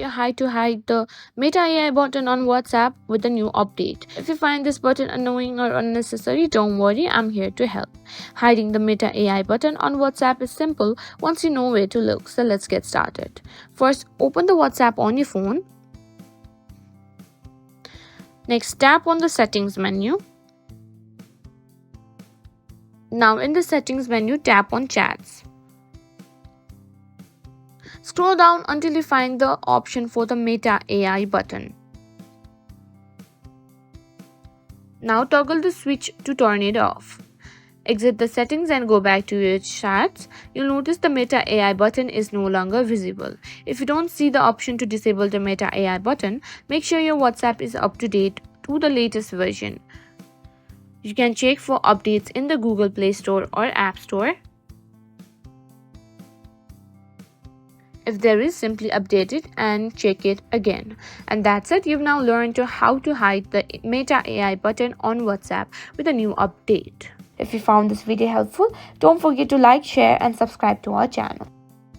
you how to hide the Meta AI button on WhatsApp with a new update. If you find this button annoying or unnecessary, don't worry, I'm here to help. Hiding the Meta AI button on WhatsApp is simple once you know where to look, so let's get started. First, open the WhatsApp on your phone. Next, tap on the settings menu. Now in the settings menu, tap on chats. Scroll down until you find the option for the Meta AI button. Now toggle the switch to turn it off. Exit the settings and go back to your chats. You'll notice the Meta AI button is no longer visible. If you don't see the option to disable the Meta AI button, make sure your WhatsApp is up to date to the latest version. You can check for updates in the Google Play Store or App Store. If there is, simply update it and check it again. And that's it. You've now learned how to hide the Meta AI button on WhatsApp with a new update. If you found this video helpful, don't forget to like, share and subscribe to our channel.